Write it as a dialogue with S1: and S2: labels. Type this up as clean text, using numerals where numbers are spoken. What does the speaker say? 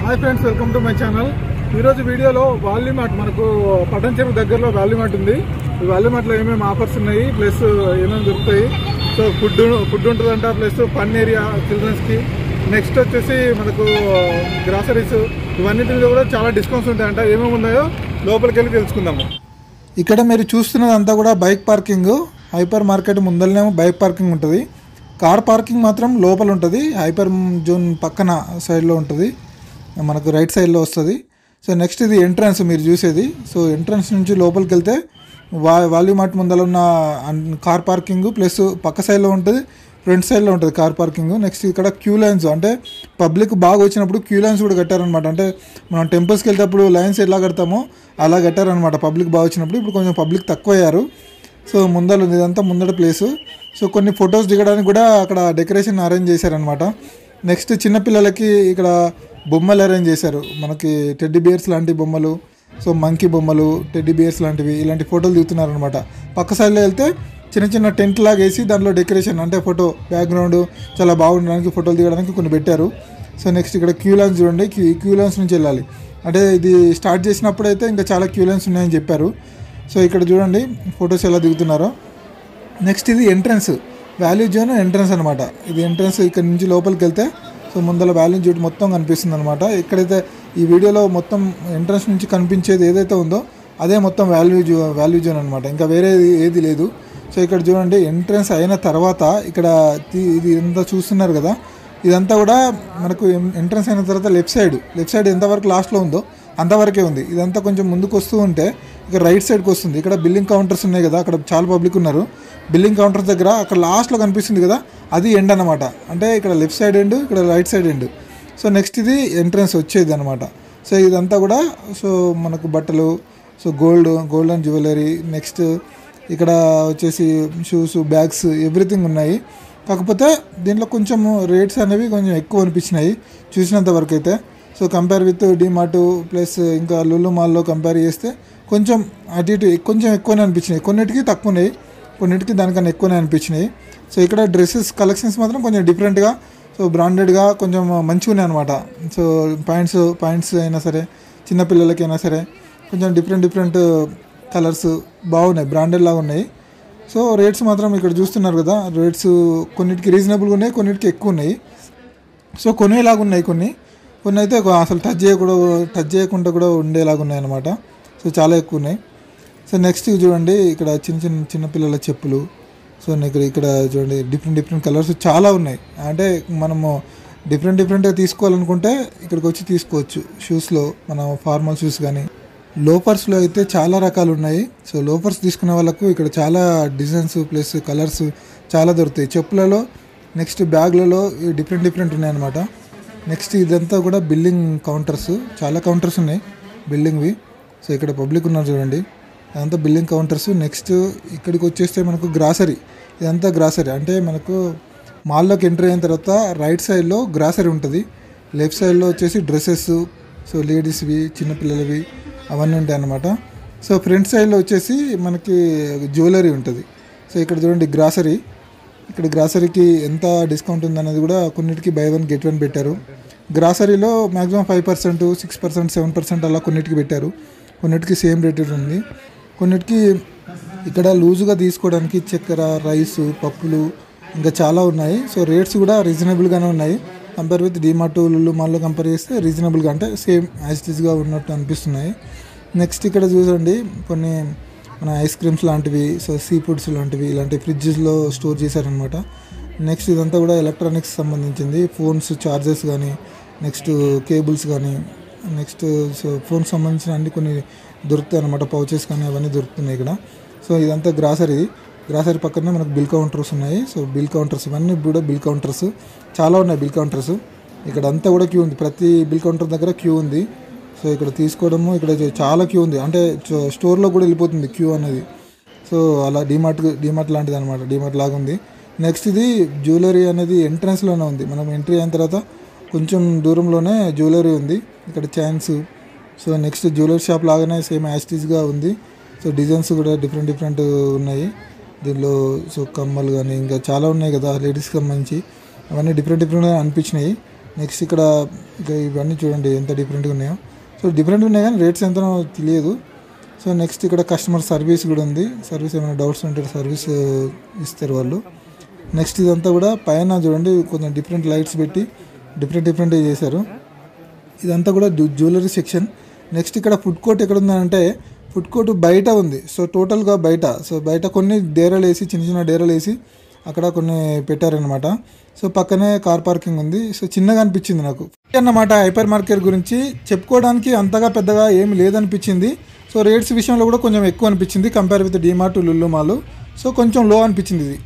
S1: Hi friends, welcome to my channel. ఈరోజు వీడియోలో value mart, మనకు పట్టణ చెరువు దగ్గరలో వాల్యూ మార్ట్ ఉంది. ఈ వాల్యూ మార్ట్లో ఏమేమి ఆఫర్స్ ఉన్నాయి, ప్లస్ ఏమేమి దొరుకుతాయి. సో ఫుడ్ ఉంటుందంట, ప్లస్ ఫన్ ఏరియా చిల్డ్రన్స్కి. నెక్స్ట్ వచ్చేసి మనకు గ్రాసరీస్, ఇవన్నిటిలో కూడా చాలా డిస్కౌంట్స్ ఉంటాయంట. ఏమేమి ఉన్నాయో లోపలికి వెళ్ళి తెలుసుకుందాము. ఇక్కడ మీరు చూస్తున్నదంతా కూడా బైక్ పార్కింగ్. హైపర్ మార్కెట్ ముందరనేమో బైక్ పార్కింగ్ ఉంటుంది. కార్ పార్కింగ్ మాత్రం లోపల ఉంటుంది. హైపర్ జోన్ పక్కన సైడ్లో ఉంటుంది, మనకు రైట్ సైడ్లో వస్తుంది. సో నెక్స్ట్ ఇది ఎంట్రన్స్ మీరు చూసేది. సో ఎంట్రన్స్ నుంచి లోపలికి వెళ్తే వాల్యూ మార్ట్ ముందర ఉన్న కార్ పార్కింగ్ ప్లస్ పక్క సైడ్లో ఉంటుంది, ఫ్రంట్ సైడ్లో ఉంటుంది కార్ పార్కింగ్. నెక్స్ట్ ఇక్కడ క్యూ లైన్స్, అంటే పబ్లిక్ బాగా వచ్చినప్పుడు క్యూ లైన్స్ కూడా కట్టారనమాట. అంటే మనం టెంపుల్స్కి వెళ్తేప్పుడు లైన్స్ ఎలా కడతామో అలా కట్టారనమాట పబ్లిక్ బాగా వచ్చినప్పుడు. ఇప్పుడు కొంచెం పబ్లిక్ తక్కువ అయ్యారు. సో ముందర ఉంది, ఇదంతా ముందర ప్లేసు. సో కొన్ని ఫొటోస్ దిగడానికి కూడా అక్కడ డెకరేషన్ అరేంజ్ చేశారనమాట. నెక్స్ట్ చిన్నపిల్లలకి ఇక్కడ బొమ్మలు అరేంజ్ చేశారు. మనకి టెడ్డీ బియర్స్ లాంటి బొమ్మలు, సో మంకీ బొమ్మలు, టెడ్డీ బియర్స్ లాంటివి, ఇలాంటి ఫోటోలు దిగుతున్నారనమాట. పక్క సైడ్లో వెళ్తే చిన్న చిన్న టెంట్ లాగా వేసి దాంట్లో డెకరేషన్, అంటే ఫోటో బ్యాక్గ్రౌండ్ చాలా బాగుండడానికి ఫోటోలు దిగడానికి కొన్ని పెట్టారు. సో నెక్స్ట్ ఇక్కడ క్యూ లైన్స్ చూడండి. క్యూ లైన్స్ నుంచి వెళ్ళాలి. అంటే ఇది స్టార్ట్ చేసినప్పుడు అయితే ఇంకా చాలా క్యూ లైన్స్ ఉన్నాయని చెప్పారు. సో ఇక్కడ చూడండి ఫొటోస్ ఎలా దిగుతున్నారో. నెక్స్ట్ ఇది ఎంట్రన్స్, వాల్యూ జోన్ ఎంట్రన్స్ అనమాట. ఇది ఎంట్రన్స్. ఇక్కడ నుంచి లోపలికి వెళ్తే సో ముందర వాల్యూ జోన్ మొత్తం కనిపిస్తుంది అనమాట. ఇక్కడైతే ఈ వీడియోలో మొత్తం ఎంట్రన్స్ నుంచి కనిపించేది ఏదైతే ఉందో అదే మొత్తం వాల్యూ జోన్ అనమాట. ఇంకా వేరే ఏది లేదు. సో ఇక్కడ చూడండి ఎంట్రన్స్ అయిన తర్వాత ఇక్కడ ఇది ఎంత చూస్తున్నారు కదా, ఇదంతా కూడా మనకు ఎంట్రన్స్ అయిన తర్వాత లెఫ్ట్ సైడ్ ఎంతవరకు లాస్ట్లో ఉందో అంతవరకే ఉంది. ఇదంతా కొంచెం ముందుకు వస్తూ ఉంటే ఇక్కడ రైట్ సైడ్కి వస్తుంది. ఇక్కడ బిల్లింగ్ కౌంటర్స్ ఉన్నాయి కదా, అక్కడ చాలా పబ్లిక్ ఉన్నారు. బిల్లింగ్ కౌంటర్స్ దగ్గర అక్కడ లాస్ట్లో కనిపిస్తుంది కదా, అది ఎండ్ అనమాట. అంటే ఇక్కడ లెఫ్ట్ సైడ్ ఎండ్, ఇక్కడ right side end. So next ఇది ఎంట్రన్స్ వచ్చేది అనమాట. సో ఇదంతా కూడా సో మనకు బట్టలు, so gold and jewellery. Next ఇక్కడ వచ్చేసి షూస్, బ్యాగ్స్, ఎవ్రీథింగ్ ఉన్నాయి. కాకపోతే దీంట్లో కొంచెం రేట్స్ అనేవి కొంచెం ఎక్కువ అనిపించినాయి చూసినంత వరకు అయితే. So compare with DMart plus ఇంకా లులు మాల్లో కంపేర్ చేస్తే కొంచెం అటు ఇటు కొంచెం ఎక్కువనే అనిపించినాయి. కొన్నిటికి తక్కువ ఉన్నాయి, కొన్నిటికి దానికన్నా ఎక్కువనే అనిపించినాయి. సో ఇక్కడ డ్రెస్సెస్ కలెక్షన్స్ మాత్రం కొంచెం డిఫరెంట్గా, సో బ్రాండెడ్గా కొంచెం మంచిగా ఉన్నాయి అనమాట. సో పాయింట్స్ అయినా సరే, చిన్నపిల్లలకైనా సరే కొంచెం డిఫరెంట్ కలర్స్ బాగున్నాయి, బ్రాండెడ్ లాగా ఉన్నాయి. సో రేట్స్ మాత్రం ఇక్కడ చూస్తున్నారు కదా, రేట్స్ కొన్నిటికి రీజనబుల్గా ఉన్నాయి, కొన్నిటికి ఎక్కువ ఉన్నాయి. సో కొనేలాగా ఉన్నాయి, కొన్ని అయితే అసలు టచ్ చేయకుండా కూడా ఉండేలాగా ఉన్నాయి అనమాట. సో చాలా ఎక్కువ ఉన్నాయి. సో నెక్స్ట్ చూడండి ఇక్కడ చిన్న పిల్లల చెప్పులు. సో ఇక్కడ చూడండి డిఫరెంట్ కలర్స్ చాలా ఉన్నాయి. అంటే మనము డిఫరెంట్గా తీసుకోవాలనుకుంటే ఇక్కడికి వచ్చి తీసుకోవచ్చు. షూస్లో మన ఫార్మల్ షూస్ కానీ, లోఫర్స్లో అయితే చాలా రకాలు ఉన్నాయి. సో లోఫర్స్ తీసుకునే వాళ్ళకు ఇక్కడ చాలా డిజైన్స్ ప్లస్ కలర్స్ చాలా దొరుకుతాయి. చెప్పులలో, నెక్స్ట్ బ్యాగ్లలో డిఫరెంట్ ఉన్నాయన్నమాట. నెక్స్ట్ ఇదంతా కూడా బిల్లింగ్ కౌంటర్స్, చాలా కౌంటర్స్ ఉన్నాయి బిల్లింగ్వి. సో ఇక్కడ పబ్లిక్ ఉన్నారు చూడండి, అదంతా బిల్లింగ్ కౌంటర్స్. నెక్స్ట్ ఇక్కడికి వచ్చేస్తే మనకు గ్రాసరీ, ఇదంతా గ్రాసరీ. అంటే మనకు మాల్లోకి ఎంట్రీ అయిన తర్వాత రైట్ సైడ్లో గ్రాసరీ ఉంటుంది, లెఫ్ట్ సైడ్లో వచ్చేసి డ్రెస్సెస్, సో లేడీస్వి, చిన్నపిల్లలవి అవన్నీ ఉంటాయి అన్నమాట. సో ఫ్రంట్ సైడ్లో వచ్చేసి మనకి జ్యువెలరీ ఉంటుంది. సో ఇక్కడ చూడండి గ్రాసరీ. ఇక్కడ గ్రాసరీకి ఎంత డిస్కౌంట్ ఉందనేది కూడా కొన్నిటికి బై 1 get 1 పెట్టారు. గ్రాసరీలో మ్యాక్సిమం 5%, 6%, 7% అలా కొన్నిటికి పెట్టారు. కొన్నిటికి సేమ్ రేటెడ్ ఉంది. కొన్నిటికి ఇక్కడ లూజుగా తీసుకోవడానికి చక్కెర, రైసు, పప్పులు ఇంకా చాలా ఉన్నాయి. సో రేట్స్ కూడా రీజనబుల్గానే ఉన్నాయి. కంపేర్ విత్ డిమార్ట్, లులు మాల్లో కంపేర్ చేస్తే రీజనబుల్గా, అంటే సేమ్ యాజ్ ఇట్ ఈస్గా ఉన్నట్టు అనిపిస్తున్నాయి. నెక్స్ట్ ఇక్కడ చూడండి కొన్ని మన ఐస్ క్రీమ్స్ లాంటివి, సో సీ ఫుడ్స్ లాంటివి, ఇలాంటి ఫ్రిడ్జెస్లో స్టోర్ చేశారనమాట. నెక్స్ట్ ఇదంతా కూడా ఎలక్ట్రానిక్స్ సంబంధించింది. ఫోన్స్ ఛార్జర్స్ కానీ, నెక్స్ట్ కేబుల్స్ కానీ, నెక్స్ట్ సో ఫోన్కి సంబంధించిన అన్ని కొన్ని దొరుకుతాయి అనమాట. పౌచెస్ కానీ అవన్నీ దొరుకుతున్నాయి ఇక్కడ. సో ఇదంతా గ్రాసరీ పక్కనే మనకు బిల్ కౌంటర్స్ ఉన్నాయి. సో బిల్ కౌంటర్స్, ఇవన్నీ కూడా బిల్ కౌంటర్స్ చాలా ఉన్నాయి. బిల్ కౌంటర్స్ ఇక్కడ అంతా కూడా క్యూ ఉంది. ప్రతి బిల్ కౌంటర్ దగ్గర క్యూ ఉంది. సో ఇక్కడ తీసుకోవడము, ఇక్కడ చాలా క్యూ ఉంది. అంటే స్టోర్లో కూడా వెళ్ళిపోతుంది క్యూ అనేది. సో అలా డిమార్ట్ లాంటిది అనమాట, డిమార్ట్ లాగా ఉంది. నెక్స్ట్ ఇది జ్యువెలరీ అనేది ఎంట్రన్స్లోనే ఉంది. మనం ఎంట్రీ అయిన తర్వాత కొంచెం దూరంలోనే జ్యువెలరీ ఉంది. ఇక్కడ chains, so next jewellery shop లాగానే సేమ్ యాస్టీస్గా ఉంది. సో డిజైన్స్ కూడా డిఫరెంట్ ఉన్నాయి దీనిలో. సో కమ్మలు కానీ ఇంకా చాలా ఉన్నాయి కదా లేడీస్కి సంబంధించి, అవన్నీ డిఫరెంట్గా అనిపించినాయి.
S2: నెక్స్ట్ ఇక్కడ ఇవన్నీ చూడండి ఎంత డిఫరెంట్గా ఉన్నాయో. సో డిఫరెంట్గా ఉన్నాయి కానీ రేట్స్ ఎంతనో తెలియదు. సో నెక్స్ట్ ఇక్కడ కస్టమర్ సర్వీస్ కూడా ఉంది. సర్వీస్ ఏమైనా డౌట్స్ ఉంటే సర్వీస్ ఇస్తారు వాళ్ళు. నెక్స్ట్ ఇదంతా కూడా పైన చూడండి కొంచెం డిఫరెంట్ లైట్స్ పెట్టి డిఫరెంట్ చేశారు. ఇదంతా కూడా జ్యువెలరీ సెక్షన్. నెక్స్ట్ ఇక్కడ ఫుడ్ కోర్ట్ ఎక్కడ ఉందంటే ఫుడ్ కోర్ట్ బయట ఉంది. సో టోటల్గా బయట కొన్ని డేరాలు వేసి చిన్న డేరాలు వేసి అక్కడ కొన్ని పెట్టారనమాట. సో పక్కనే కార్ పార్కింగ్ ఉంది. సో చిన్నగా అనిపించింది నాకు అన్నమాట. హైపర్ మార్కెట్ గురించి చెప్పుకోవడానికి అంతగా పెద్దగా ఏమి లేదనిపించింది. సో రేట్స్ విషయంలో కూడా కొంచెం ఎక్కువ అనిపించింది compare with DMart, Lulu mall. So కొంచెం లో అనిపించింది ఇది.